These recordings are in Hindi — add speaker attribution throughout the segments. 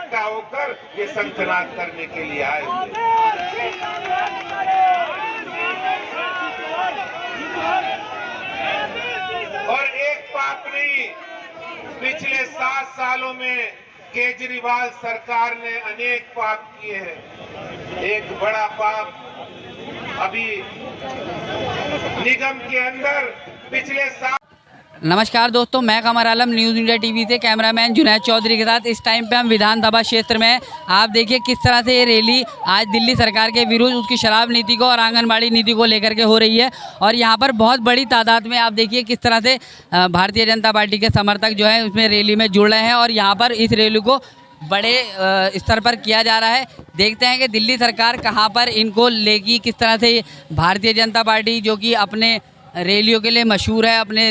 Speaker 1: इकट्ठा होकर ये शंखनाद करने के लिए आए हुए। और एक पाप नहीं, पिछले 7 सालों में केजरीवाल सरकार ने अनेक पाप किए हैं। एक बड़ा पाप अभी निगम के अंदर पिछले 7।
Speaker 2: नमस्कार दोस्तों, मैं कमर आलम, न्यूज़ इंडिया टीवी से कैमरामैन जुनैद चौधरी के साथ इस टाइम पे हम विधानसभा क्षेत्र में आप देखिए किस तरह से ये रैली आज दिल्ली सरकार के विरुद्ध उसकी शराब नीति को और आंगनबाड़ी नीति को लेकर के हो रही है। और यहाँ पर बहुत बड़ी तादाद में आप देखिए किस तरह से भारतीय जनता पार्टी के समर्थक जो है उसमें रैली में जुड़ रहे हैं और यहाँ पर इस रैली को बड़े स्तर पर किया जा रहा है। देखते हैं कि दिल्ली सरकार कहाँ पर इनको लेगी, किस तरह से भारतीय जनता पार्टी जो कि अपने रैलियों के लिए मशहूर है, अपने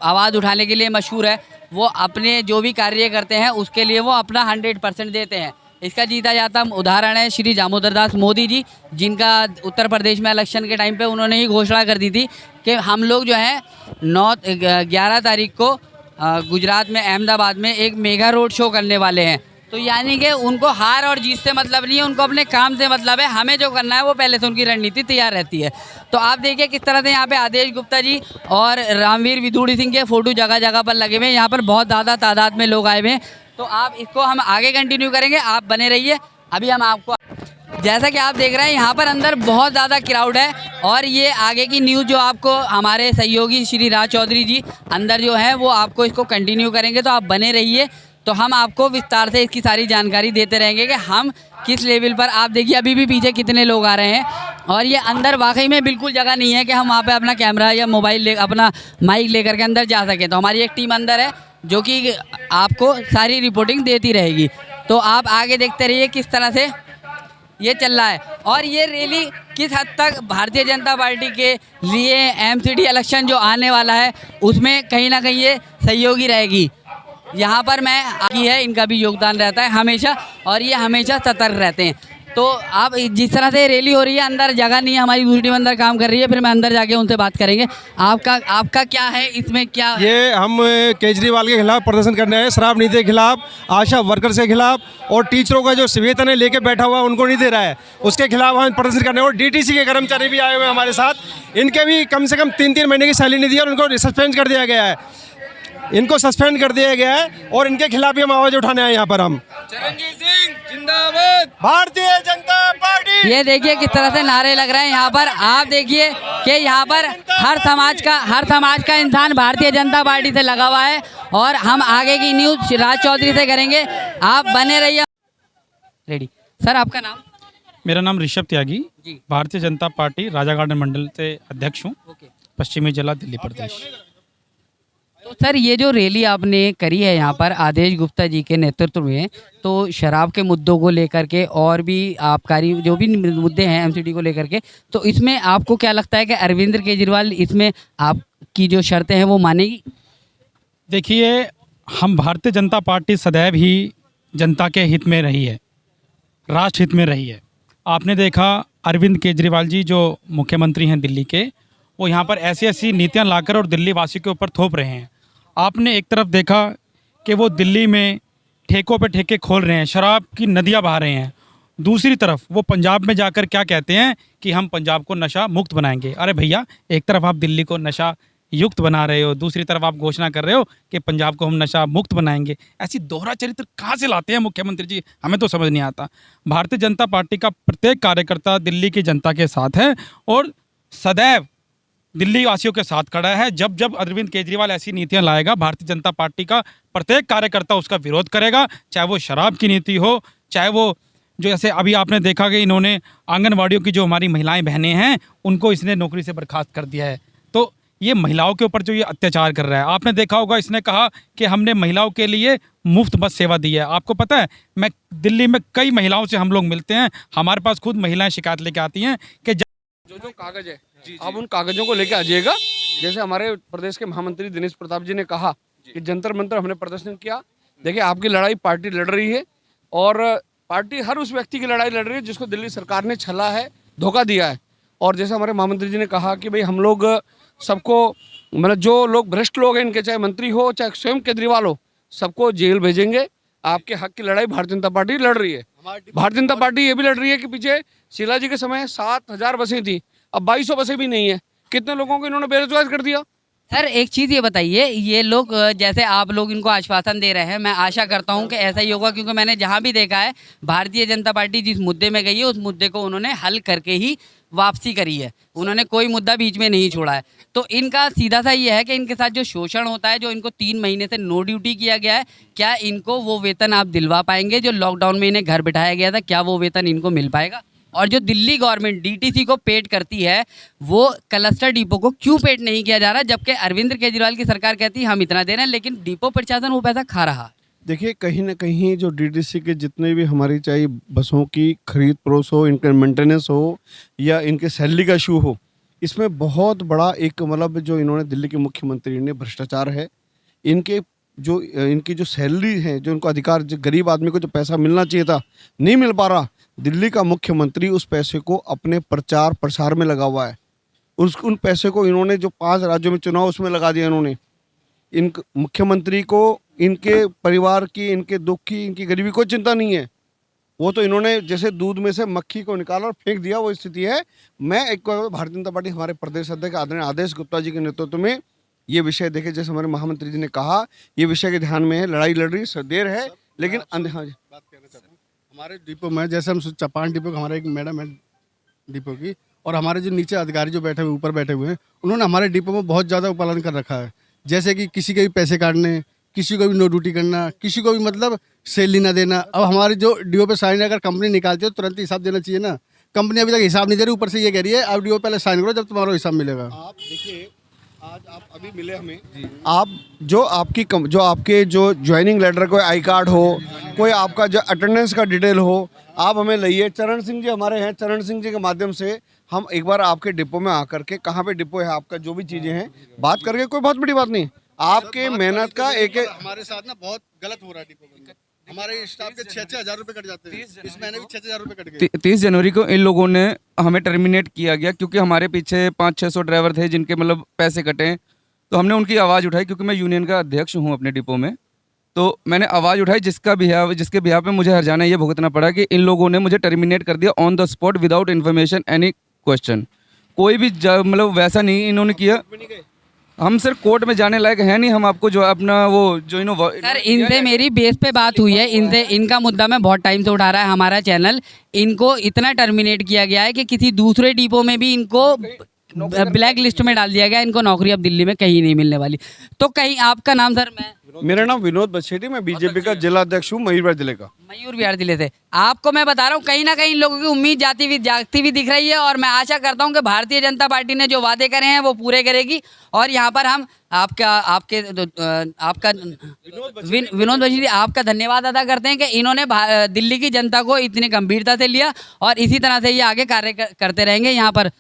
Speaker 2: आवाज़ उठाने के लिए मशहूर है, वो अपने जो भी कार्य करते हैं उसके लिए वो अपना 100% देते हैं। इसका जीता जाता उदाहरण है श्री दामोदर दास मोदी जी, जिनका उत्तर प्रदेश में इलेक्शन के टाइम पे उन्होंने ही घोषणा कर दी थी कि हम लोग जो है 11 तारीख को गुजरात में अहमदाबाद में एक मेगा रोड शो करने वाले हैं। तो यानी कि उनको हार और जीत से मतलब नहीं है, उनको अपने काम से मतलब है। हमें जो करना है वो पहले से उनकी रणनीति तैयार रहती है। तो आप देखिए किस तरह से यहाँ पे आदेश गुप्ता जी और रामवीर विधूड़ी सिंह के फोटो जगह जगह पर लगे हुए हैं। यहाँ पर बहुत ज़्यादा तादाद में लोग आए हुए हैं। तो आप इसको हम आगे कंटिन्यू करेंगे, आप बने रहिए। अभी हम आपको जैसा कि आप देख रहे हैं यहाँ पर अंदर बहुत ज़्यादा क्राउड है और ये आगे की न्यूज़ जो आपको हमारे सहयोगी श्री राज चौधरी जी अंदर जो है वो आपको इसको कंटिन्यू करेंगे। तो आप बने रहिए, तो हम आपको विस्तार से इसकी सारी जानकारी देते रहेंगे कि हम किस लेवल पर। आप देखिए अभी भी पीछे कितने लोग आ रहे हैं और ये अंदर वाकई में बिल्कुल जगह नहीं है कि हम वहाँ पे अपना कैमरा या मोबाइल अपना माइक लेकर के अंदर जा सकें। तो हमारी एक टीम अंदर है जो कि आपको सारी रिपोर्टिंग देती रहेगी। तो आप आगे देखते रहिए किस तरह से ये चल रहा है और ये रैली किस हद तक भारतीय जनता पार्टी के लिए एमसीडी इलेक्शन जो आने वाला है उसमें कहीं ना कहीं ये सहयोगी रहेगी। यहाँ पर मैं आगे है, इनका भी योगदान रहता है हमेशा और ये हमेशा सतर्क रहते हैं। तो आप जिस तरह से रैली हो रही है, अंदर जगह नहीं है, हमारी दूसरी टीम अंदर काम कर रही है, फिर मैं अंदर जाके उनसे बात करेंगे। आपका क्या है इसमें, क्या
Speaker 3: ये हम केजरीवाल के खिलाफ प्रदर्शन करने आए, शराब नीति के खिलाफ, आशा वर्कर्स के खिलाफ और टीचरों का जो वेतन है लेके बैठा हुआ उनको नहीं दे रहा है, उसके खिलाफ हम प्रदर्शन करने। और डीटीसी के कर्मचारी भी आए हुए हैं हमारे साथ, इनके भी कम से कम 3-3 महीने की सैलरी नहीं दी और उनको सस्पेंड कर दिया गया है, इनको सस्पेंड कर दिया गया है और इनके खिलाफ भी हम आवाज उठाने आए यहाँ पर। हम
Speaker 4: चिरंजीव सिंह जिंदाबाद,
Speaker 3: भारतीय जनता पार्टी।
Speaker 2: ये देखिए किस तरह से नारे लग रहे हैं यहाँ पर। आप देखिए कि यहाँ पर हर समाज का इंसान भारतीय जनता पार्टी से लगा हुआ है और हम आगे की न्यूज़ राज चौधरी से करेंगे। आप बने रहिए। रेडी सर, आपका नाम?
Speaker 5: मेरा नाम ऋषभ त्यागी,
Speaker 2: जी।
Speaker 5: भारतीय जनता पार्टी राजा गार्डन मंडल से अध्यक्ष हूँ,
Speaker 2: ओके।
Speaker 5: पश्चिमी जिला दिल्ली प्रदेश।
Speaker 2: तो सर ये जो रैली आपने करी है यहाँ पर आदेश गुप्ता जी के नेतृत्व में, तो शराब के मुद्दों को लेकर के और भी आबकारी जो भी मुद्दे हैं एमसीडी को लेकर के, तो इसमें आपको क्या लगता है कि अरविंद केजरीवाल इसमें आपकी जो शर्तें हैं वो मानेगी?
Speaker 5: देखिए, हम भारतीय जनता पार्टी सदैव ही जनता के हित में रही है, राष्ट्र हित में रही है। आपने देखा अरविंद केजरीवाल जी जो मुख्यमंत्री हैं दिल्ली के, वो यहाँ पर ऐसी ऐसी नीतियाँ लाकर और दिल्ली वासियों के ऊपर थोप रहे हैं। आपने एक तरफ देखा कि वो दिल्ली में ठेकों पे ठेके खोल रहे हैं, शराब की नदियाँ बहा रहे हैं। दूसरी तरफ वो पंजाब में जाकर क्या कहते हैं कि हम पंजाब को नशा मुक्त बनाएंगे। अरे भैया, एक तरफ आप दिल्ली को नशा युक्त बना रहे हो, दूसरी तरफ आप घोषणा कर रहे हो कि पंजाब को हम नशा मुक्त बनाएंगे। ऐसी दोहरा चरित्र कहाँ से लाते हैं मुख्यमंत्री जी, हमें तो समझ नहीं आता। भारतीय जनता पार्टी का प्रत्येक कार्यकर्ता दिल्ली की जनता के साथ है और सदैव दिल्ली वासियों के साथ खड़ा है। जब जब अरविंद केजरीवाल ऐसी नीतियां लाएगा, भारतीय जनता पार्टी का प्रत्येक कार्यकर्ता उसका विरोध करेगा, चाहे वो शराब की नीति हो, चाहे वो जो जैसे अभी आपने देखा कि इन्होंने आंगनवाड़ियों की जो हमारी महिलाएं बहनें हैं उनको इसने नौकरी से बर्खास्त कर दिया है। तो ये महिलाओं के ऊपर जो ये अत्याचार कर रहा है, आपने देखा होगा इसने कहा कि हमने महिलाओं के लिए मुफ्त बस सेवा दी है। आपको पता है, मैं दिल्ली में कई महिलाओं से हम लोग मिलते हैं, हमारे पास खुद महिलाएं शिकायत लेके आती हैं कि
Speaker 4: जो कागज है आप उन कागजों को लेके आइएगा। जैसे हमारे प्रदेश के महामंत्री दिनेश प्रताप जी ने कहा कि जंतर मंतर हमने प्रदर्शन किया। देखिए, आपकी लड़ाई पार्टी लड़ रही है और पार्टी हर उस व्यक्ति की लड़ाई लड़ रही है जिसको दिल्ली सरकार ने छला है, धोखा दिया है। और जैसे हमारे महामंत्री जी ने कहा कि भाई हम लोग सबको, मतलब जो लोग भ्रष्ट लोग हैं इनके, चाहे मंत्री हो चाहे स्वयं केजरीवाल हो, सबको जेल भेजेंगे आपके हक की लड़ाई भारतीय जनता पार्टी लड़ रही है। भारतीय जनता पार्टी ये भी लड़ रही है कि पीछे शीला जी के समय 7,000 बसें थी, अब 2,200 बसें भी नहीं है। कितने लोगों को इन्होंने बेरोजगार कर दिया।
Speaker 2: सर एक चीज़ ये बताइए, ये लोग जैसे आप लोग इनको आश्वासन दे रहे हैं, मैं आशा करता हूं कि ऐसा ही होगा, क्योंकि मैंने जहां भी देखा है भारतीय जनता पार्टी जिस मुद्दे में गई है उस मुद्दे को उन्होंने हल करके ही वापसी करी है। उन्होंने कोई मुद्दा बीच में नहीं छोड़ा है। तो इनका सीधा सा ये है कि इनके साथ जो शोषण होता है, जो इनको 3 महीने से नो ड्यूटी किया गया है, क्या इनको वो वेतन आप दिलवा पाएंगे? जो लॉकडाउन में इन्हें घर बिठाया गया था, क्या वो वेतन इनको मिल पाएगा? और जो दिल्ली गवर्नमेंट डीटीसी को पेड करती है, वो क्लस्टर डिपो को क्यों पेड नहीं किया जा रहा? जबकि अरविंद केजरीवाल की सरकार कहती है हम इतना दे रहे हैं, लेकिन डिपो प्रशासन वो पैसा खा रहा है।
Speaker 6: देखिए, कहीं ना कहीं जो डीटीसी के जितने भी हमारी चाहे बसों की खरीद फरोख्त हो, इनका मेंटेनेंस हो या इनके सैलरी का इशू हो, इसमें बहुत बड़ा एक मतलब जो इन्होंने दिल्ली के मुख्यमंत्री ने भ्रष्टाचार है। इनकी जो सैलरी है, जो इनको अधिकार, जो गरीब आदमी को जो पैसा मिलना चाहिए था नहीं मिल पा रहा। दिल्ली का मुख्यमंत्री उस पैसे को अपने प्रचार प्रसार में लगा हुआ है। उन पैसे को इन्होंने जो 5 राज्यों में चुनाव उसमें लगा दिया इन्होंने। इन मुख्यमंत्री को इनके परिवार की, इनके दुख की, इनकी गरीबी को चिंता नहीं है। वो तो इन्होंने जैसे दूध में से मक्खी को निकाला और फेंक दिया, वो स्थिति है। मैं एक भारतीय जनता पार्टी हमारे प्रदेश अध्यक्ष आदरणीय आदेश गुप्ता जी के नेतृत्व में ये विषय देखे, जैसे हमारे महामंत्री जी ने कहा, ये विषय के ध्यान में है। लड़ाई लड़ रही देर है, लेकिन हाँ जी
Speaker 7: बात कहना चाहता हूँ। हमारे डिपो में जैसे हम चपान डिपो, हमारे एक मैडम है डिपो की, और हमारे जो नीचे अधिकारी जो बैठे हुए ऊपर बैठे हुए हैं, उन्होंने हमारे डिपो में बहुत ज़्यादा उपलन कर रखा है। जैसे कि किसी के भी पैसे काटने, किसी को भी नो ड्यूटी करना, किसी को भी मतलब सैलरी ना देना। अब हमारी जो डीओ पे साइन अगर कंपनी निकालती है तो तुरंत हिसाब देना चाहिए ना। कंपनी अभी तक हिसाब नहीं दे रही, ऊपर से ये कह रही है आप डीओ पहले साइन करो जब तुम्हारा हिसाब मिलेगा।
Speaker 6: आप देखिए, आज आप अभी मिले हमें, आप जो आपके जो ज्वाइनिंग लेटर, कोई आई कार्ड हो, कोई आपका जो अटेंडेंस का डिटेल हो, आप हमें लाइए। चरण सिंह जी हमारे हैं, चरण सिंह जी के माध्यम से हम एक बार आपके डिपो में आकर के, कहाँ पे डिपो है आपका, जो भी चीज़ें हैं बात करके, कोई बहुत बड़ी बात नहीं। आपके मेहनत का एक
Speaker 7: हमारे साथ ना बहुत गलत हो रहा है डिपो में। हमारे स्टाफ के 6-6 हज़ार रुपये कट जाते हैं। इस महीने भी 6-6 हज़ार रुपये कट गए।
Speaker 8: 30 जनवरी को इन लोगों ने हमें टर्मिनेट किया गया, क्योंकि हमारे पीछे 500-600 ड्राइवर थे जिनके मतलब पैसे कटे। तो हमने उनकी आवाज़ उठाई, क्योंकि मैं यूनियन का अध्यक्ष हूँ अपने डिपो में। तो मैंने आवाज़ उठाई, जिसके बिहाफ पे मुझे हर्जाना ये भुगतना पड़ा कि इन लोगों ने मुझे टर्मिनेट कर दिया on the spot without information any question. कोई भी मतलब वैसा नहीं इन्होंने किया। हम सर कोर्ट में जाने लायक है नहीं, हम आपको जो अपना वो जो
Speaker 2: सर इनसे मेरी बेस पे बात हुई है, इनसे इनका मुद्दा मैं बहुत टाइम से उठा रहा है हमारा चैनल। इनको इतना टर्मिनेट किया गया है कि किसी दूसरे डिपो में भी इनको ब्लैक लिस्ट में डाल दिया गया। इनको नौकरी अब दिल्ली में कहीं नहीं मिलने वाली। तो कहीं आपका नाम सर?
Speaker 6: मेरा नाम विनोद बछेटी, मैं बीजेपी का जिला अध्यक्ष हूँ मयूर विहार जिले का।
Speaker 2: मयूर विहार जिले से। आपको मैं बता रहा हूँ, कहीं ना कहीं इन लोगों की उम्मीद जागती हुई दिख रही है, और मैं आशा करता हूँ कि भारतीय जनता पार्टी ने जो वादे करे हैं वो पूरे करेगी। और यहाँ पर हम आपका विनोद बछेटी आपका धन्यवाद अदा करते हैं कि इन्होंने दिल्ली की जनता को इतनी गंभीरता से लिया, और इसी तरह से ये आगे कार्य करते रहेंगे। यहाँ पर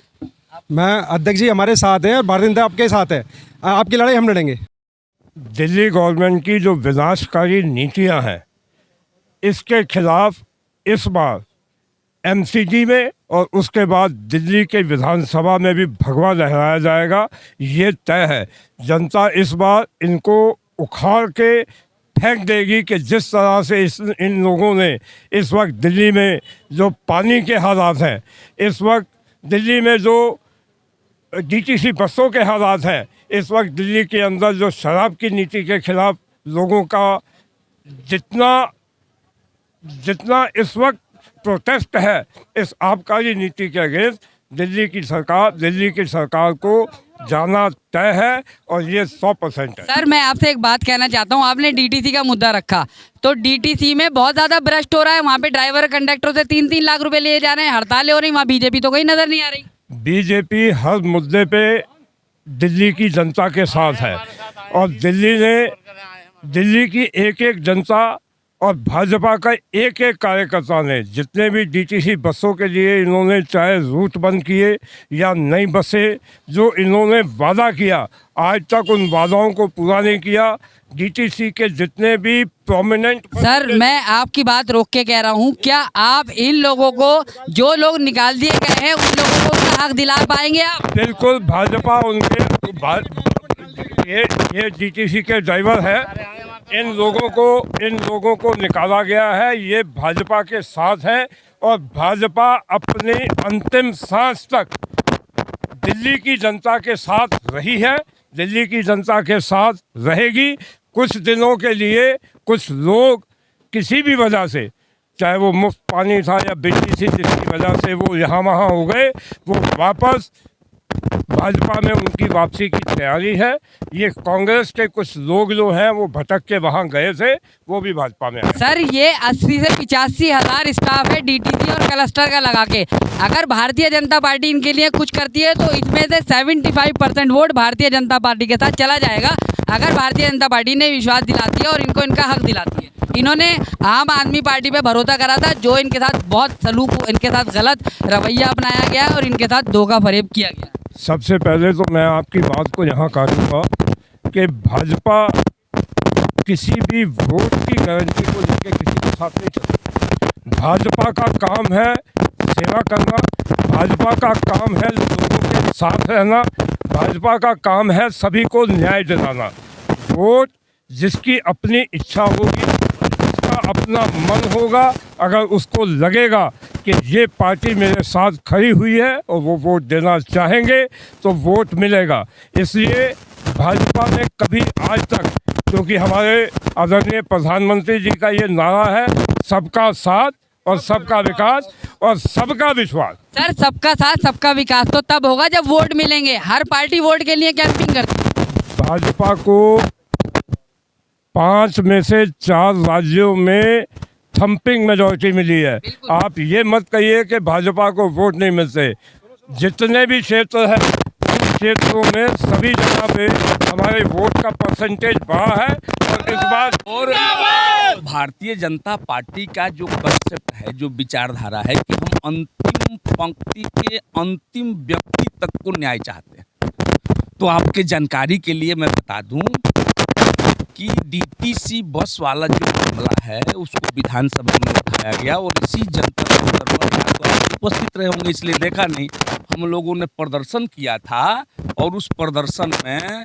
Speaker 3: मैं अध्यक्ष जी हमारे साथ हैं और भारतीय जनता आपके साथ है। आपकी लड़ाई हम लड़ेंगे।
Speaker 9: दिल्ली गवर्नमेंट की जो विनाशकारी नीतियां हैं, इसके खिलाफ इस बार एमसीडी में और उसके बाद दिल्ली के विधानसभा में भी भगवा लहराया जाएगा, ये तय है। जनता इस बार इनको उखाड़ के फेंक देगी कि जिस तरह से इन लोगों ने इस वक्त दिल्ली में जो पानी के हालात हैं, इस वक्त दिल्ली में जो डीटीसी बसों के हालात हैं, इस वक्त दिल्ली के अंदर जो शराब की नीति के खिलाफ लोगों का जितना इस वक्त प्रोटेस्ट है इस आबकारी नीति के अगेंस्ट, दिल्ली की सरकार को जाना तय है, और ये 100% है।
Speaker 2: सर मैं आपसे एक बात कहना चाहता हूँ, आपने डीटीसी का मुद्दा रखा, तो डीटीसी में बहुत ज़्यादा भ्रष्ट हो रहा है। वहाँ पे ड्राइवर कंडक्टर से 3-3 लाख रुपए लिए जा रहे हैं, हड़तालें हो रही, वहाँ बीजेपी तो कहीं नज़र नहीं आ रही।
Speaker 9: बीजेपी हर मुद्दे पे दिल्ली की जनता के साथ है, और दिल्ली की एक जनता और भाजपा का एक कार्यकर्ता ने जितने भी डीटीसी बसों के लिए इन्होंने चाहे रूट बंद किए या नई बसें जो इन्होंने वादा किया, आज तक उन वादाओं को पूरा नहीं किया। डीटीसी के जितने भी प्रोमिनेंट
Speaker 2: सर मैं आपकी बात रोक के कह रहा हूँ, क्या आप इन लोगों को, जो लोग निकाल दिए गए हैं, उन लोगों को हक दिला पाएंगे आप?
Speaker 9: बिल्कुल, भाजपा उनके ये डीटीसी के ड्राइवर है। इन लोगों को निकाला गया है। ये भाजपा के साथ है और भाजपा अपनी अंतिम सांस तक दिल्ली की जनता के साथ रही है, दिल्ली की जनता के साथ रहेगी। कुछ दिनों के लिए कुछ लोग किसी भी वजह से, चाहे वो मुफ्त पानी था या बिजली थी, जिसकी वजह से वो यहाँ वहाँ हो गए, वो वापस भाजपा में उनकी वापसी की तैयारी है। ये कांग्रेस के कुछ लोग जो हैं वो भटक के वहाँ गए थे, वो भी भाजपा में आए।
Speaker 2: सर ये 80 से 85 हज़ार स्टाफ है डीटीसी और क्लस्टर का लगा के। अगर भारतीय जनता पार्टी इनके लिए कुछ करती है तो इसमें से 75% वोट भारतीय जनता पार्टी के साथ चला जाएगा, अगर भारतीय जनता पार्टी ने विश्वास दिलाती है और इनको इनका हक दिलाती है। इन्होंने आम आदमी पार्टी पे भरोसा करा था, जो इनके साथ बहुत सलूक, इनके साथ गलत रवैया अपनाया गया है और इनके साथ धोखा फरेब किया गया।
Speaker 9: सबसे पहले तो मैं आपकी बात को यहाँ काटूंगा कि भाजपा किसी भी वोट की गारंटी को लेकर किसी के साथ नहीं चलती। भाजपा का काम है सेवा करना, भाजपा का काम है लोगों के साथ रहना, भाजपा का काम है सभी को न्याय दिलाना। वोट जिसकी अपनी इच्छा होगी, जिसका अपना मन होगा, अगर उसको लगेगा कि ये पार्टी मेरे साथ खड़ी हुई है और वो वोट देना चाहेंगे तो वोट मिलेगा। इसलिए भाजपा ने कभी आज तक, क्योंकि हमारे आदरणीय प्रधानमंत्री जी का ये नारा है, सबका साथ और सबका विकास और सबका विश्वास।
Speaker 2: सर सबका साथ सबका विकास तो तब होगा जब वोट मिलेंगे। हर पार्टी वोट के लिए कैंपिंग करती है।
Speaker 9: भाजपा को 5 में से 4 राज्यों में थम्पिंग मेजॉरिटी मिली है। आप ये मत कहिए कि भाजपा को वोट नहीं मिलते। जितने भी क्षेत्र हैं, उन क्षेत्रों में सभी जगह पे हमारे वोट का परसेंटेज बढ़ा है। और इस बार
Speaker 10: और भारतीय जनता पार्टी का जो कंसेप्ट है, जो विचारधारा है कि हम अंतिम पंक्ति के अंतिम व्यक्ति तक को न्याय चाहते हैं। तो आपके जानकारी के लिए मैं बता दूं कि डीटीसी बस वाला जो मामला है उसको विधानसभा में उठाया गया और इसी जनता तो आप उपस्थित रहे होंगे इसलिए देखा नहीं, हम लोगों ने प्रदर्शन किया था और उस प्रदर्शन में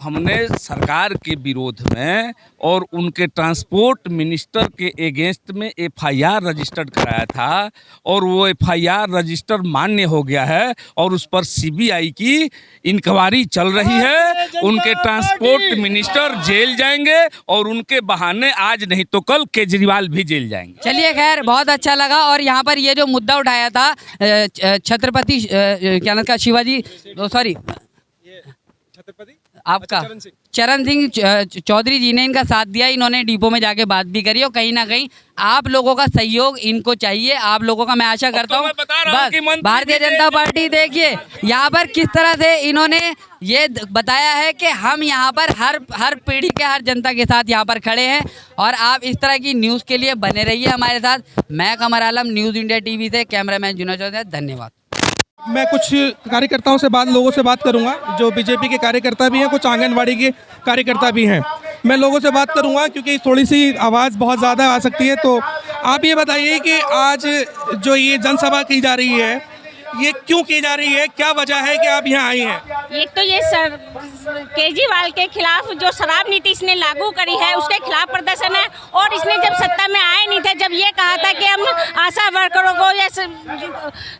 Speaker 10: हमने सरकार के विरोध में और उनके ट्रांसपोर्ट मिनिस्टर के एगेंस्ट में एफआईआर रजिस्टर्ड कराया था और वो एफआईआर रजिस्टर मान्य हो गया है और उस पर सीबीआई की इंक्वायरी चल रही है। उनके ट्रांसपोर्ट मिनिस्टर जेल जाएंगे और उनके बहाने आज नहीं तो कल केजरीवाल भी जेल जाएंगे।
Speaker 2: चलिए खैर बहुत अच्छा लगा। और यहाँ पर ये जो मुद्दा उठाया था छत्रपति क्या नाम का शिवाजी सॉरी आपका चरण सिंह चौधरी जी ने इनका साथ दिया। इन्होंने डिपो में जाके बात भी करी और कहीं ना कहीं आप लोगों का सहयोग इनको चाहिए। आप लोगों का मैं आशा करता हूँ। बस भारतीय जनता पार्टी देखिए यहाँ पर किस तरह से इन्होंने ये बताया है कि हम यहाँ पर हर पीढ़ी के हर जनता के साथ यहाँ पर खड़े हैं। और आप इस तरह की न्यूज़ के लिए बने रहिए हमारे साथ। मैं कमर आलम, न्यूज़ इंडिया टीवी से, कैमरामैन जुनैद चौधरी, धन्यवाद।
Speaker 11: मैं कुछ कार्यकर्ताओं से लोगों से बात करूंगा, जो बीजेपी के कार्यकर्ता भी हैं, कुछ आंगनवाड़ी के कार्यकर्ता भी हैं। मैं लोगों से बात करूंगा क्योंकि थोड़ी सी आवाज़ बहुत ज़्यादा आ सकती है। तो आप ये बताइए कि आज जो ये जनसभा की जा रही है, ये क्यों की जा रही है, क्या वजह है कि आप यहाँ आई हैं?
Speaker 12: एक तो ये सर केजरीवाल के खिलाफ जो शराब नीति इसने लागू करी है उसके खिलाफ प्रदर्शन है। और इसने जब सत्ता में आए नहीं थे, जब ये कहा था कि हम आशा वर्करों को या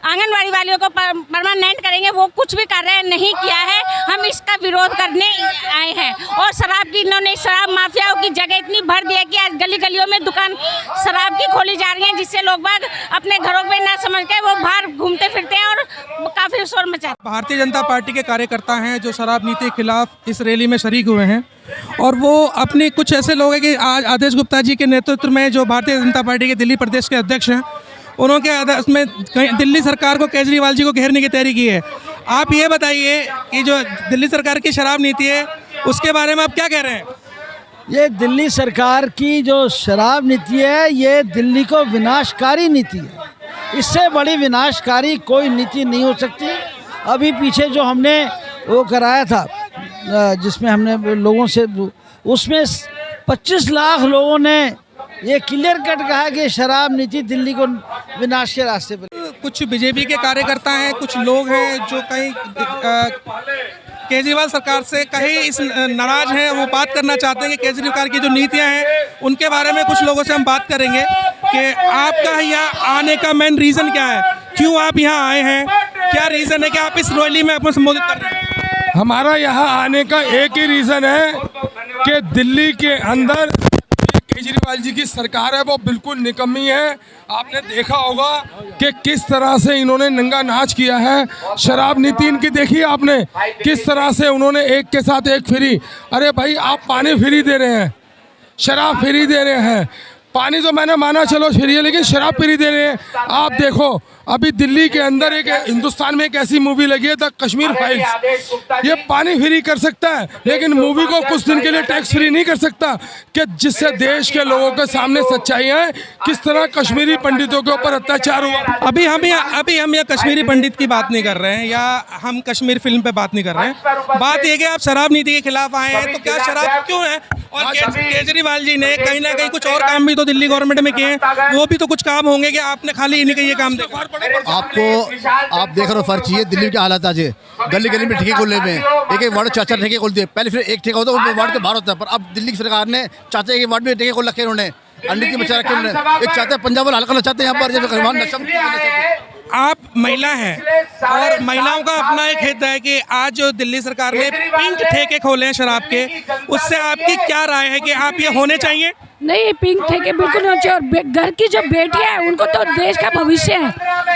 Speaker 12: आंगनवाड़ी वालियों को परमानेंट करेंगे, वो कुछ भी कार्य नहीं किया है। हम इसका विरोध करने आए हैं। और शराब की इन्होंने शराब माफियाओं की जगह इतनी भर दी है कि आज गली गलियों में दुकान शराब की खोली जा रही है, जिससे लोग बाग अपने घरों में ना समझ के वो बाहर घूमते फिरते हैं और काफी शोर मचा।
Speaker 11: भारतीय जनता पार्टी के कार्यकर्ता हैं जो शराब नीति के खिलाफ इस रैली में शरीक हुए हैं। और वो अपने कुछ ऐसे लोग हैं कि आज आदेश गुप्ता जी के नेतृत्व में, जो भारतीय जनता पार्टी के दिल्ली प्रदेश के अध्यक्ष हैं, उन्होंने उसमें दिल्ली सरकार को, केजरीवाल जी को घेरने की तैयारी की है। आप ये बताइए कि जो दिल्ली सरकार की शराब नीति है उसके बारे में आप क्या कह रहे हैं?
Speaker 13: ये दिल्ली सरकार की जो शराब नीति है, ये दिल्ली को विनाशकारी नीति है। इससे बड़ी विनाशकारी कोई नीति नहीं हो सकती। अभी पीछे जो हमने वो कराया था, जिसमें हमने लोगों से, उसमें 25 लाख लोगों ने ये क्लियर कट कहा कि शराब नीति दिल्ली को विनाश के रास्ते पर।
Speaker 11: कुछ बीजेपी के कार्यकर्ता हैं, कुछ लोग हैं जो कहीं केजरीवाल सरकार से कहीं इस नाराज हैं, वो बात करना चाहते हैं कि केजरीवाल की जो नीतियां हैं उनके बारे में कुछ लोगों से हम बात करेंगे कि आपका यहाँ आने का मेन रीज़न क्या है, क्यों आप यहाँ आए हैं, क्या रीज़न है कि आप इस रैली में अपने संबोधित कर रहे हैं।
Speaker 14: हमारा यहाँ आने का एक ही रीज़न है कि दिल्ली के अंदर केजरीवाल जी की सरकार है वो बिल्कुल निकम्मी है। आपने देखा होगा कि किस तरह से इन्होंने नंगा नाच किया है। शराब नीति इनकी देखी आपने, किस तरह से उन्होंने एक के साथ एक फ्री। अरे भाई आप पानी फ्री दे रहे हैं, शराब फ्री दे रहे हैं। पानी तो मैंने माना चलो फ्री है, लेकिन शराब फ्री दे रहे हैं। आप देखो अभी दिल्ली के अंदर एक हिंदुस्तान में एक ऐसी मूवी लगी है द कश्मीर फाइल्स, ये पानी फ्री कर सकता है लेकिन मूवी को कुछ दिन के लिए टैक्स फ्री नहीं कर सकता, कि जिससे देश के लोगों के सामने सच्चाइयाँ हैं किस तरह कश्मीरी पंडितों के ऊपर अत्याचार हुआ।
Speaker 11: अभी हम यहाँ कश्मीरी पंडित की बात नहीं कर रहे हैं या हम कश्मीर फिल्म पे बात नहीं कर रहे हैं। बात ये कि आप शराब नीति के खिलाफ आए हैं, तो क्या शराब क्यों है? और केजरीवाल जी ने कहीं ना कहीं कुछ और काम भी तो दिल्ली गवर्नमेंट में किए हैं, वो भी तो कुछ काम होंगे कि आपने खाली इन्हीं के ये काम देखा।
Speaker 15: आपको आप देख रहे हो फर्क चाहिए दिल्ली के हालात आज गली गली में ठेके खोले हुए हैं, एक वार्ड चाचा ठेके खोल दिए। पहले फिर एक ठेका होता है वार्ड के बाहर होता है, पर अब दिल्ली की सरकार ने चाचा के वार्ड में ठेके खोल रखे उन्होंने, अंडे की बचा रखे उन्होंने। एक चाहते हैं पंजाब वाला हल्का चाहते हैं यहाँ पर।
Speaker 11: आप महिला हैं और महिलाओं का अपना एक हित है कि आज जो दिल्ली सरकार ने पिंक ठेके खोले हैं शराब के, उससे आपकी क्या राय है कि आप ये होने चाहिए?
Speaker 12: नहीं, पिंक ठेके बिल्कुल होने चाहिए। और घर की जो बेटियां हैं उनको तो देश का भविष्य है,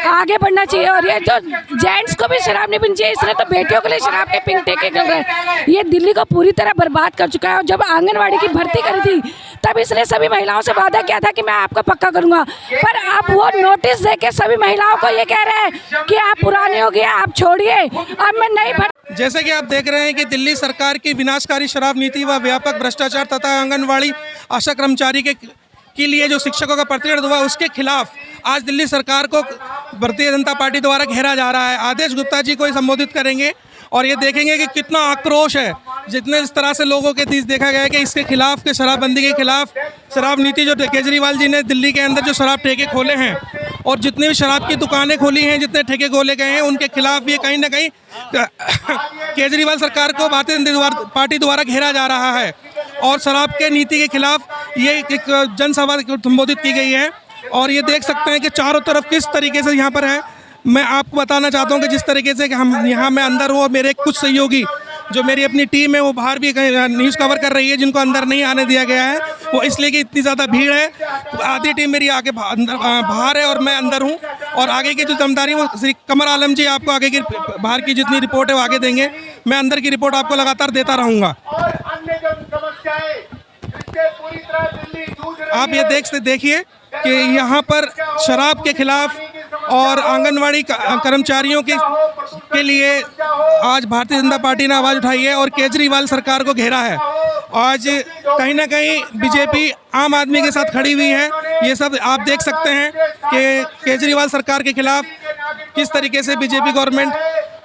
Speaker 12: आगे बढ़ना चाहिए। और ये जो जेंट्स को भी शराब नहीं पीनी चाहिए, इसलिए तो बेटियों के लिए शराब के पिंक ठेके कर रहे हैं। ये दिल्ली को पूरी तरह बर्बाद कर चुका है। और जब आंगनवाड़ी की भर्ती करी थी तब इसने सभी महिलाओं से वादा किया था कि मैं आपको पक्का करूंगा, पर आप वो नोटिस दे के सभी महिलाओं को ये कह रहे हैं कि आप पुराने हो गए, आप छोड़िए, अब मैं नहीं भर।
Speaker 11: जैसे कि आप देख रहे हैं कि दिल्ली सरकार की विनाशकारी शराब नीति व व्यापक भ्रष्टाचार तथा आंगनवाड़ी आशा कर्मचारी के लिए जो शिक्षकों का प्रतिबंध हुआ, उसके खिलाफ आज दिल्ली सरकार को भारतीय जनता पार्टी द्वारा घेरा जा रहा है। आदेश गुप्ता जी को संबोधित करेंगे और ये देखेंगे कि कितना आक्रोश है, जितने इस तरह से लोगों के बीच देखा गया है कि इसके खिलाफ, के शराबबंदी के खिलाफ, शराब नीति जो केजरीवाल जी ने दिल्ली के अंदर जो शराब ठेके खोले हैं और जितनी भी शराब की दुकानें खोली हैं, जितने ठेके खोले गए हैं, उनके खिलाफ ये कहीं ना कहीं केजरीवाल सरकार को भारतीय जनता पार्टी द्वारा घेरा जा रहा है। और शराब के नीति के खिलाफ ये एक जनसभा संबोधित की गई है और ये देख सकते हैं कि चारों तरफ किस तरीके से यहाँ पर है। मैं आपको बताना चाहता हूँ कि जिस तरीके से कि हम यहाँ मैं अंदर हूँ और मेरे कुछ सहयोगी जो मेरी अपनी टीम है वो बाहर भी न्यूज़ कवर कर रही है, जिनको अंदर नहीं आने दिया गया है, वो इसलिए कि इतनी ज़्यादा भीड़ है। आधी टीम मेरी आगे बाहर है और मैं अंदर हूँ और आगे की जो जिम्मेदारी वो श्री कमर आलम जी आपको आगे की बाहर की जितनी रिपोर्ट है वो आगे देंगे। मैं अंदर की रिपोर्ट आपको लगातार देता रहूँगा। आप ये देखिए कि यहाँ पर शराब के खिलाफ और आंगनवाड़ी कर्मचारियों के लिए आज भारतीय जनता पार्टी ने आवाज़ उठाई है और केजरीवाल सरकार को घेरा है। आज कहीं ना कहीं बीजेपी आम आदमी के साथ खड़ी हुई है। ये सब आप देख सकते हैं कि केजरीवाल सरकार के खिलाफ किस तरीके से बीजेपी गवर्नमेंट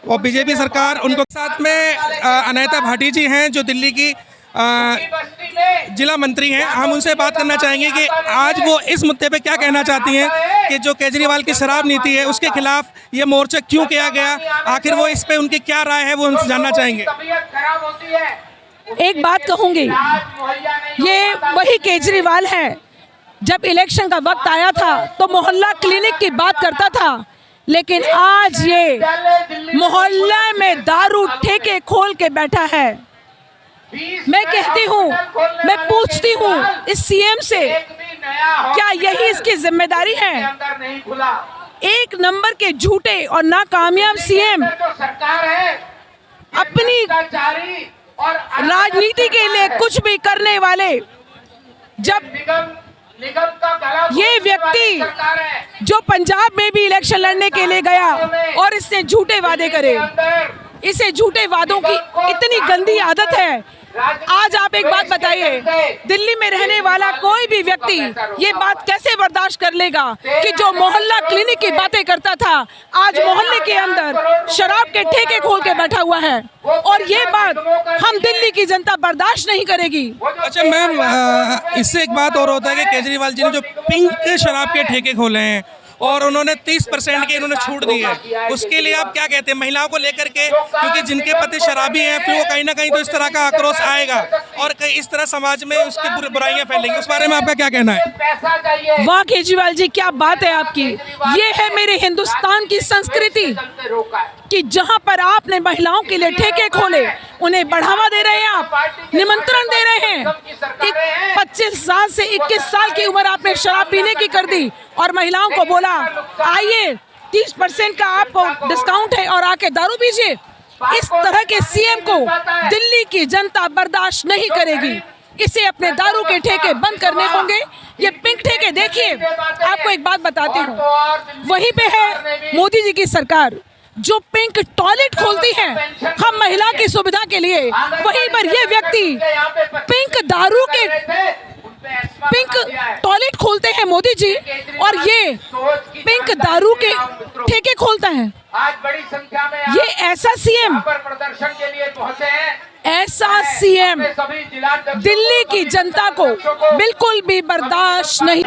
Speaker 11: और बीजेपी सरकार, उनको साथ में अनीता भाटी जी हैं जो दिल्ली की जिला मंत्री हैं। हम उनसे बात करना चाहेंगे कि आज वो इस मुद्दे पे क्या कहना चाहती हैं कि जो केजरीवाल की शराब नीति है उसके खिलाफ ये मोर्चा क्यों किया गया, आखिर वो इस पे उनकी क्या राय है, वो उनसे जानना चाहेंगे।
Speaker 12: एक बात कहूँगी, ये वही केजरीवाल है जब इलेक्शन का वक्त आया था तो मोहल्ला क्लिनिक की बात करता था, लेकिन आज ये मोहल्ला में दारू ठेके खोल के बैठा है। मैं कहती हूँ, मैं पूछती हूँ इस सीएम से, क्या यही इसकी जिम्मेदारी है? एक नंबर के झूठे और नाकामयाब सीएम अपनी राजनीति के लिए कुछ भी करने वाले, जब ये व्यक्ति जो पंजाब में भी इलेक्शन लड़ने के लिए गया और इसने झूठे वादे करे, इसे झूठे वादों की इतनी गंदी आदत है। आज आप एक बात बताइए, दिल्ली में रहने वाला कोई भी व्यक्ति ये बात कैसे बर्दाश्त कर लेगा कि जो मोहल्ला क्लिनिक की बातें करता था आज मोहल्ले के अंदर शराब के ठेके खोल के बैठा हुआ है, और ये बात हम दिल्ली की जनता बर्दाश्त नहीं करेगी।
Speaker 11: अच्छा मैम, इससे एक बात और होता है कि केजरीवाल जी ने जो पिंक शराब के ठेके खोले हैं और उन्होंने 30% की इन्होंने छूट दी है। उसके लिए आप क्या कहते हैं महिलाओं को लेकर के, क्योंकि जिनके पति शराबी हैं फिर वो कहीं ना कहीं तो इस तरह का आक्रोश आएगा और कहीं इस तरह समाज में उसकी बुराइयां फैलेंगी, उस बारे में आपका क्या कहना है?
Speaker 16: वाह केजरीवाल जी, क्या बात है आपकी। ये है मेरे हिंदुस्तान की संस्कृति कि जहां पर आपने महिलाओं के लिए ठेके खोले, उन्हें बढ़ावा दे रहे हैं, आप निमंत्रण दे रहे हैं। 25 साल से 21 साल की उम्र आपने शराब पीने की कर दी और महिलाओं को बोला आइए 30% का आपको डिस्काउंट है और आके दारू पीजिए। इस तरह के सीएम को दिल्ली की जनता बर्दाश्त नहीं करेगी। इसे अपने दारू के ठेके बंद करने होंगे। ये पिंक ठेके देखिए, आपको एक बात बताती हूँ, वहीं पे है मोदी जी की सरकार जो पिंक टॉयलेट खोलती है हम महिला की सुविधा के लिए, वहीं पर ये व्यक्ति पिंक दारू के पिंक टॉयलेट खोलते हैं मोदी जी, और ये पिंक दारू के ठेके खोलता है। ये ऐसा सीएम, ऐसा सीएम दिल्ली की जनता को बिल्कुल भी बर्दाश्त नहीं।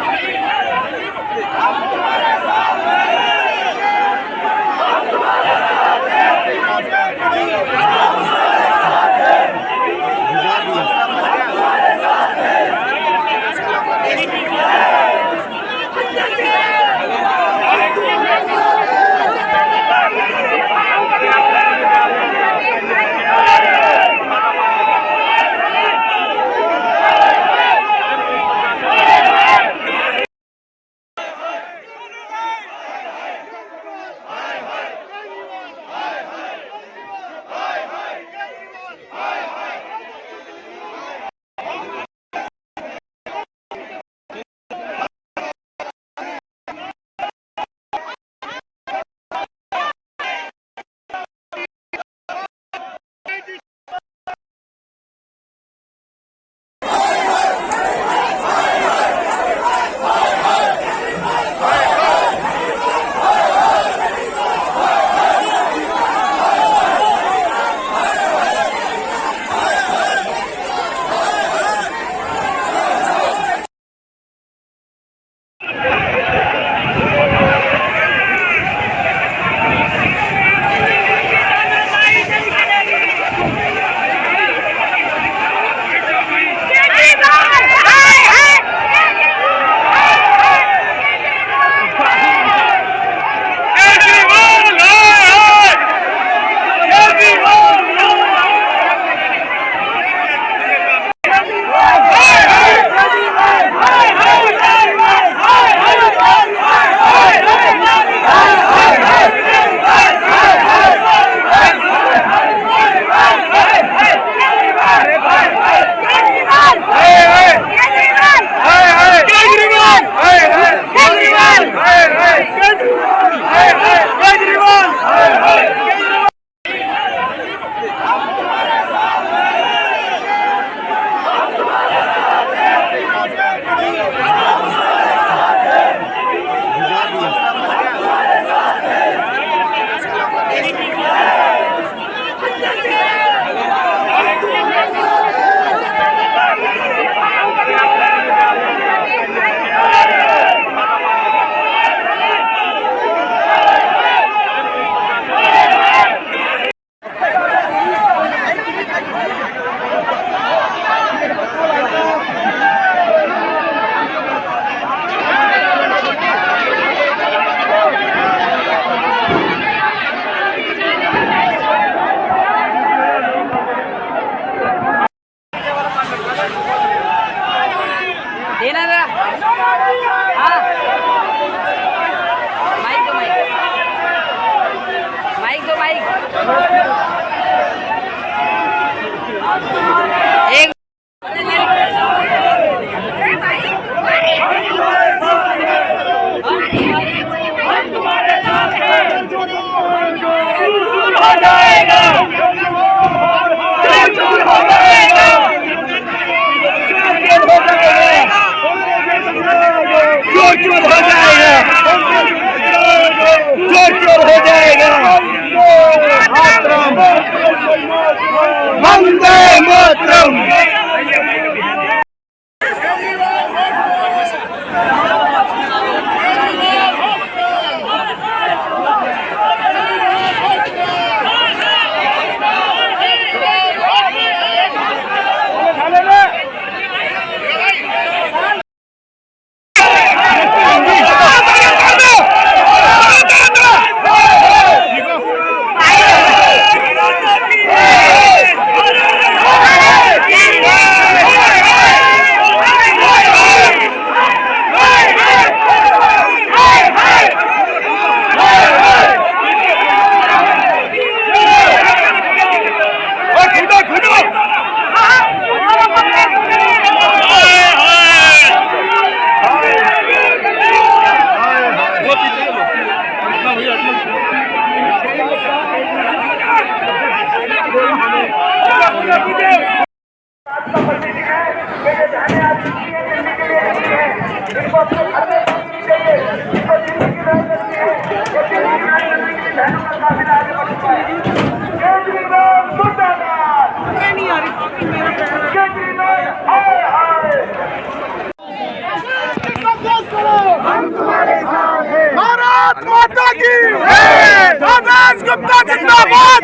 Speaker 14: राजेश गुप्ता जिंदाबाद।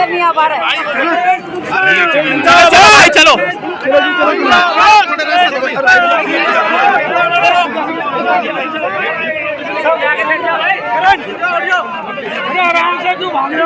Speaker 12: नहीं आ पा रहा है।
Speaker 14: चलो आराम से क्यों भाग रहे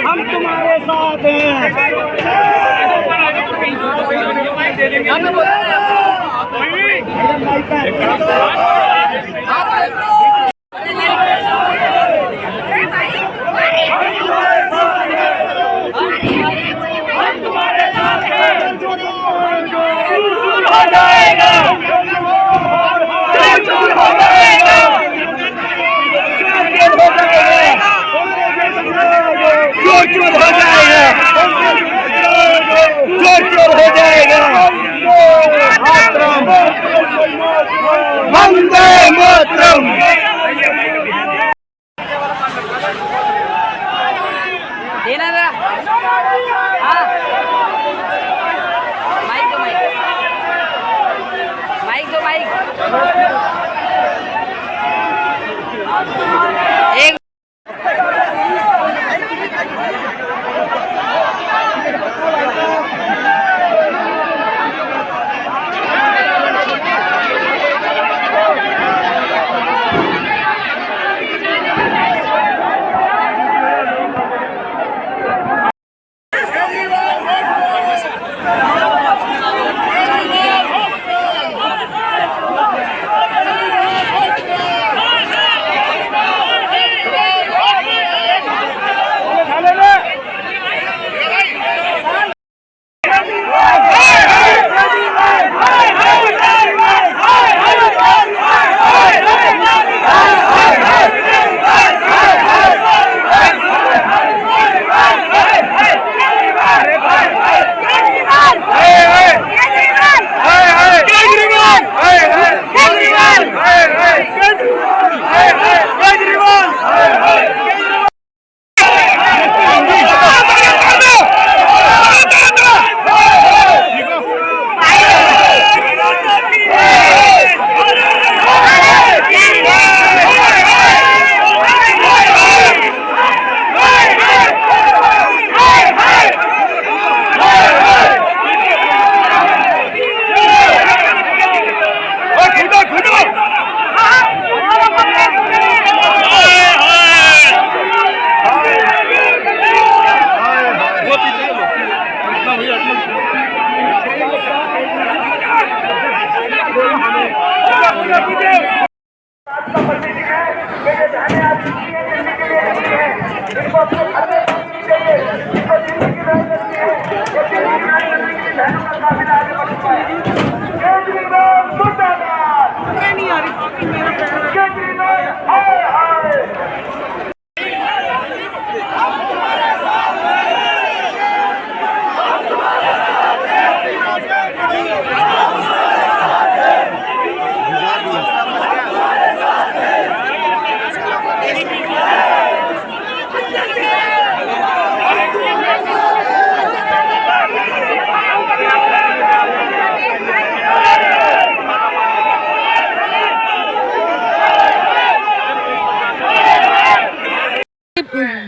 Speaker 14: हम तुम्हारे साथ वंदे मातरम।
Speaker 2: देना जरा। हाँ। माइक दो माइक। माइक दो माइक। एक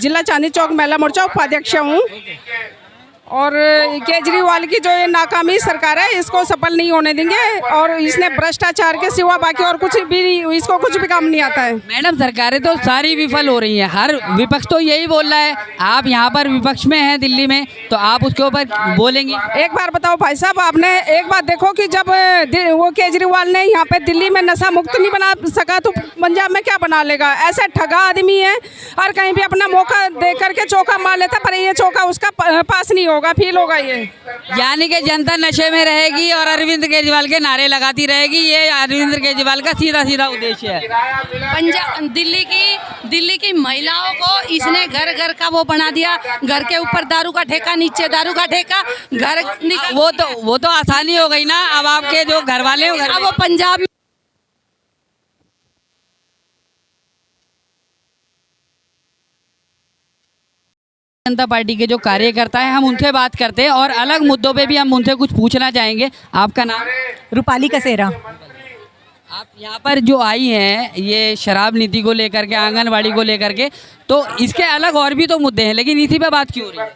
Speaker 16: जिला चांदनी चौक महिला मोर्चा उपाध्यक्ष हूँ और केजरीवाल की जो ये नाकामी सरकार है इसको सफल नहीं होने देंगे और इसने भ्रष्टाचार के सिवा बाकी और कुछ भी नहीं, इसको कुछ भी काम नहीं आता है।
Speaker 2: मैडम सरकारें तो सारी विफल हो रही हैं, हर विपक्ष तो यही बोल रहा है। आप यहाँ पर विपक्ष में हैं दिल्ली में, तो आप उसके ऊपर बोलेंगी?
Speaker 16: एक बार बताओ भाई साहब, आपने एक बात देखो कि जब वो केजरीवाल ने यहाँ पे दिल्ली में नशा मुक्त नहीं बना सका तो पंजाब में क्या बना लेगा? ऐसा ठगा आदमी है और कहीं भी अपना मौका दे करके चौका मार लेता, पर ये चौका उसका पास नहीं होगा, फील होगा ये।
Speaker 2: यानी कि जनता नशे में रहेगी और अरविंद केजरीवाल के नारे लगाती रहेगी, ये अरविंद केजरीवाल का सीधा सीधा उद्देश्य है।
Speaker 17: पंजाब दिल्ली की महिलाओं को इसने घर घर का वो बना दिया, घर के ऊपर दारू का ठेका, नीचे दारू का ठेका, घर
Speaker 2: वो तो आसानी हो गई ना। अब आपके जो घर वाले हो
Speaker 17: अब वो पंजाब में
Speaker 2: जनता पार्टी के जो कार्यकर्ता हैं हम उनसे बात करते हैं और अलग मुद्दों पे भी हम उनसे कुछ पूछना चाहेंगे। आपका नाम?
Speaker 18: रूपाली कसेरा।
Speaker 2: आप यहाँ पर जो आई हैं ये शराब नीति को लेकर के, आंगनवाड़ी को लेकर के, तो इसके अलग और भी तो मुद्दे हैं, लेकिन इसी पे बात क्यों हो रही है?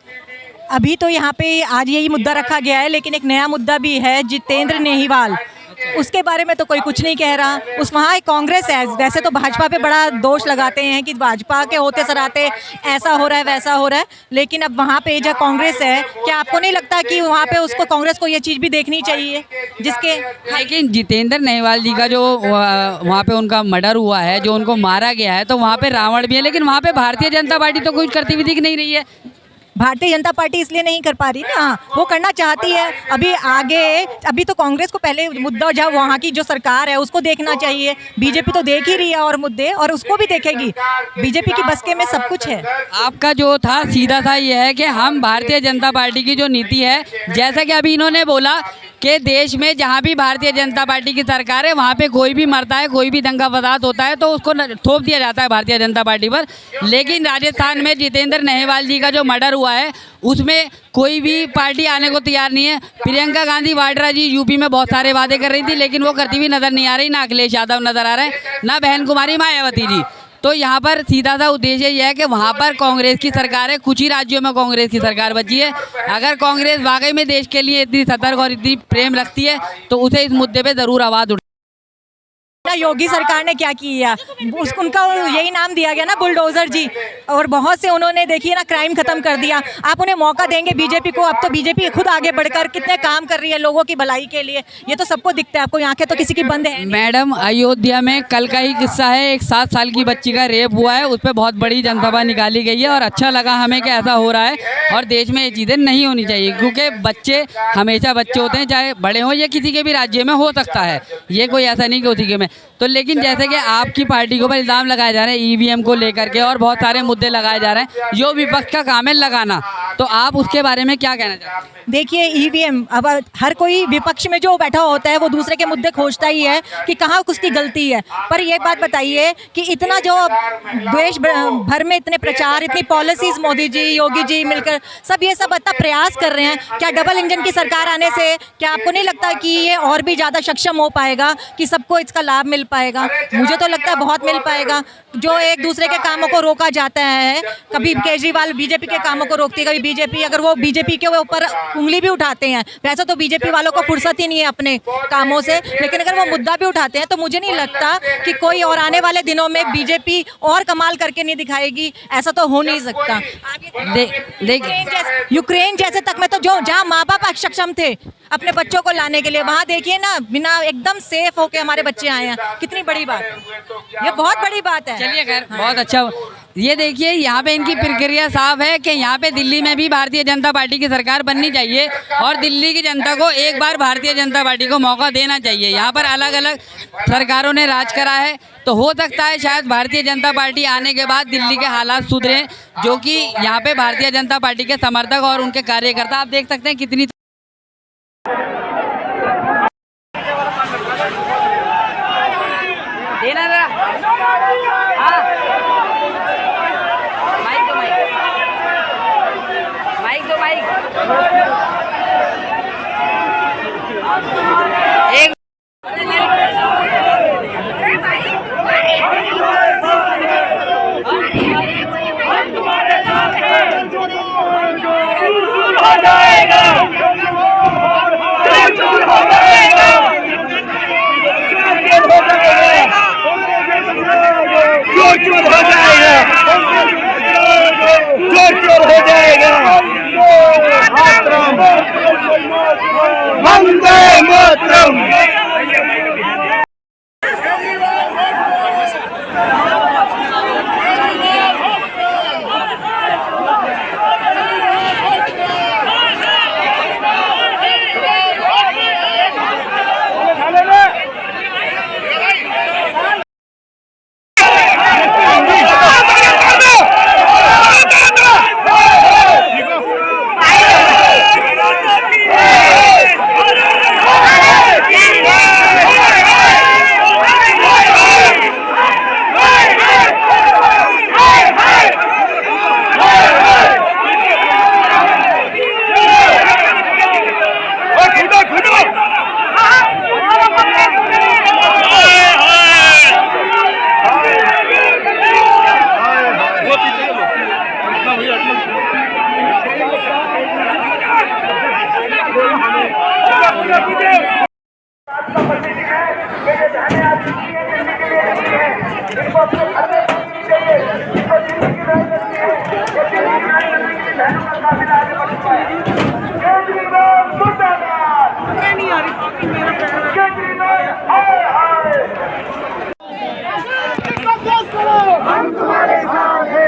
Speaker 18: अभी तो यहाँ पे आज यही मुद्दा रखा गया है, लेकिन एक नया मुद्दा भी है, जितेंद्र नेहीवाल, उसके बारे में तो कोई कुछ नहीं कह रहा। वहाँ कांग्रेस है, वैसे तो भाजपा पे बड़ा दोष लगाते हैं कि भाजपा के होते सराते ऐसा हो रहा है वैसा हो रहा है, लेकिन अब वहाँ पे जो कांग्रेस है, क्या आपको नहीं लगता कि वहाँ पे उसको कांग्रेस को ये चीज़ भी देखनी चाहिए जिसके?
Speaker 2: लेकिन जितेंद्र नेहीवाल जी का जो वहाँ पे उनका मर्डर हुआ है, जो उनको मारा गया है, तो वहाँ पे रावण भी है, लेकिन वहाँ पे भारतीय जनता पार्टी तो कुछ करती हुई दिख नहीं रही है।
Speaker 18: भारतीय जनता पार्टी इसलिए नहीं कर पा रही ना, वो करना चाहती है अभी आगे। अभी तो कांग्रेस को पहले मुद्दा जब वहाँ की जो सरकार है उसको देखना चाहिए। बीजेपी तो देख ही रही है और मुद्दे, और उसको भी देखेगी। बीजेपी की बस में सब कुछ है।
Speaker 2: आपका जो था सीधा था ये है कि हम भारतीय जनता पार्टी की जो नीति है, जैसा कि अभी इन्होंने बोला कि देश में जहाँ भी भारतीय जनता पार्टी की सरकार है वहाँ पे कोई भी मरता है, कोई भी दंगा फसाद होता है तो उसको थोप दिया जाता है भारतीय जनता पार्टी पर। लेकिन राजस्थान में जितेंद्र नेहीवाल जी का जो मर्डर हुआ है उसमें कोई भी पार्टी आने को तैयार नहीं है। प्रियंका गांधी वाड्रा जी यूपी में बहुत सारे वादे कर रही थी, लेकिन वो करती हुई नज़र नहीं आ रही, ना अखिलेश यादव नज़र आ रहा है, ना बहन कुमारी मायावती जी। तो यहाँ पर सीधा सा उद्देश्य यह है कि वहाँ पर कांग्रेस की सरकार है, कुछ ही राज्यों में कांग्रेस की सरकार बची है। अगर कांग्रेस वाकई में देश के लिए इतनी सतर्क और इतनी प्रेम रखती है तो उसे इस मुद्दे पे ज़रूर आवाज़ उठाए।
Speaker 18: योगी सरकार ने क्या किया, उनका यही नाम दिया गया ना, बुलडोजर जी, और बहुत से उन्होंने देखिए ना क्राइम खत्म कर दिया। आप उन्हें मौका देंगे बीजेपी को? अब तो बीजेपी खुद आगे बढ़कर कितने काम कर रही है लोगों की भलाई के लिए, ये तो सबको दिखता है। आपको आंखें तो किसी की बंद है?
Speaker 2: मैडम अयोध्या में कल का ही किस्सा है, एक 7 साल की बच्ची का रेप हुआ है, उस पर बहुत बड़ी जनसभा निकाली गई है और अच्छा लगा हमें कि ऐसा हो रहा है। और देश में ये चीज़ें नहीं होनी चाहिए, क्योंकि बच्चे हमेशा बच्चे होते हैं, चाहे बड़े हों या किसी के भी राज्य में हो सकता है, ये कोई ऐसा नहीं कि उसी के में। तो लेकिन जैसे कि आपकी पार्टी के ऊपर इल्ज़ाम लगाए जा रहे हैं ईवीएम को लेकर के और बहुत सारे मुद्दे लगाए जा रहे हैं, जो विपक्ष का काम है लगाना, तो आप उसके बारे में क्या कहना चाहते हैं?
Speaker 18: देखिए ईवीएम, अब हर कोई विपक्ष में जो बैठा होता है वो दूसरे के मुद्दे खोजता ही है कि कहाँ उसकी गलती है। पर ये बात बताइए कि इतना जो देश भर में इतने प्रचार, इतनी पॉलिसीज मोदी जी, योगी जी मिलकर सब ये सब इतना प्रयास कर रहे हैं, क्या डबल इंजन की सरकार आने से क्या आपको नहीं लगता कि ये और भी ज़्यादा सक्षम हो पाएगा, कि सबको इसका लाभ मिल पाएगा? मुझे तो लगता है बहुत मिल पाएगा। जो एक दूसरे के कामों को रोका जाता है, कभी केजरीवाल बीजेपी के कामों को रोकती है, कभी बीजेपी, अगर वो बीजेपी के ऊपर उंगली भी उठाते हैं, वैसे तो बीजेपी वालों को फुर्सत ही नहीं है अपने कामों से, लेकिन अगर वो मुद्दा भी उठाते हैं तो मुझे नहीं लगता कि कोई और आने वाले दिनों में बीजेपी और कमाल करके नहीं दिखाएगी। ऐसा तो हो नहीं सकता। यूक्रेन जैसे तक में तो जो जहाँ माँ बाप सक्षम थे अपने बच्चों को लाने के लिए, वहाँ देखिए ना बिना एकदम सेफ होके हमारे बच्चे आए हैं, कितनी बड़ी बात है, ये बहुत बड़ी बात है।
Speaker 2: चलिए खैर, बहुत अच्छा। ये देखिए यहाँ पे इनकी प्रक्रिया साफ है कि यहाँ पे दिल्ली में भी भारतीय जनता पार्टी की सरकार बननी चाहिए और दिल्ली की जनता को एक बार भारतीय जनता पार्टी को मौका देना चाहिए। यहाँ पर अलग अलग सरकारों ने राज करा है, तो हो सकता है शायद भारतीय जनता पार्टी आने के बाद दिल्ली के हालात सुधरें, जो कि यहाँ पे भारतीय जनता पार्टी के समर्थक और उनके कार्यकर्ता आप देख सकते हैं कितनी
Speaker 19: वंदे मातरम।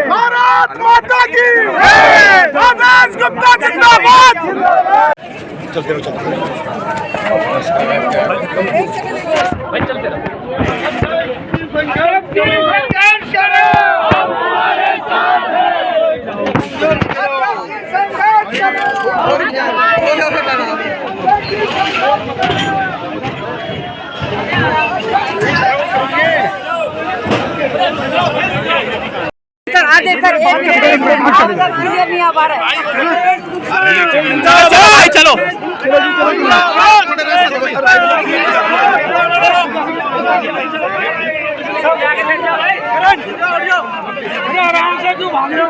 Speaker 19: भारत माता की आदेश गुप्ता जिंदाबाद।
Speaker 2: सर आगे सर एक मिनट क्लियर नहीं आ पा रहा है।
Speaker 19: चलो आराम से क्यों भाग रहे हो?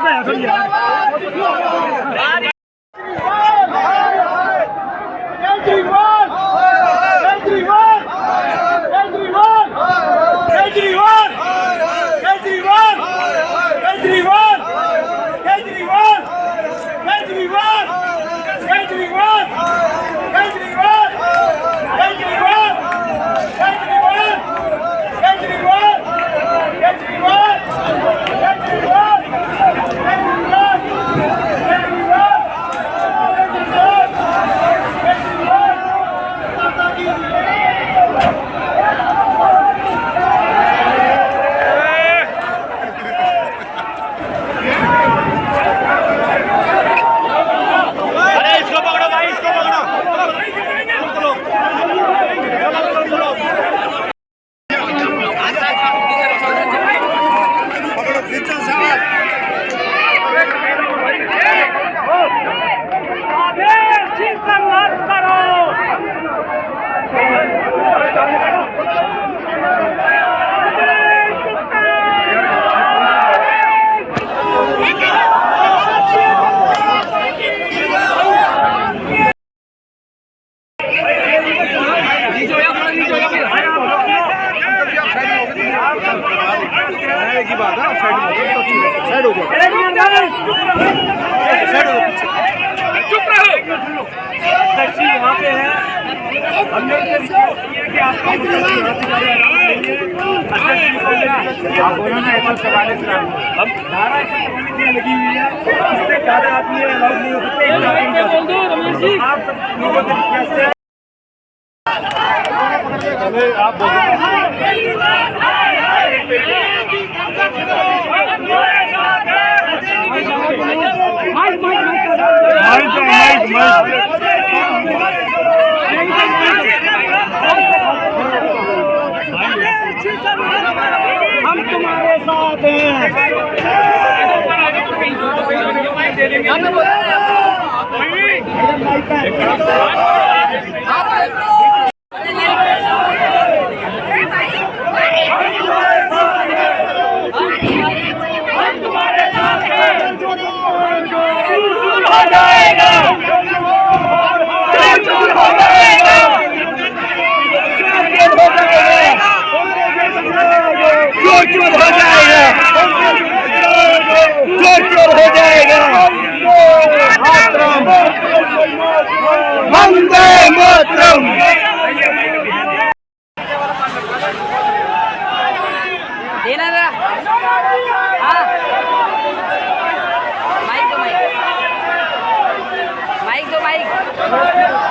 Speaker 19: चुप रहो। यहाँ पे है धारा 144 लगी हुई है, इससे ज्यादा आदमी अलाउड नहीं हो सकते। आप सब लोगों से रिक्वेस्ट है, आप हम तुम्हारे साथ वंदे मातरम।
Speaker 2: देना जरा, हाँ माइक दो, माइक दो, माइक।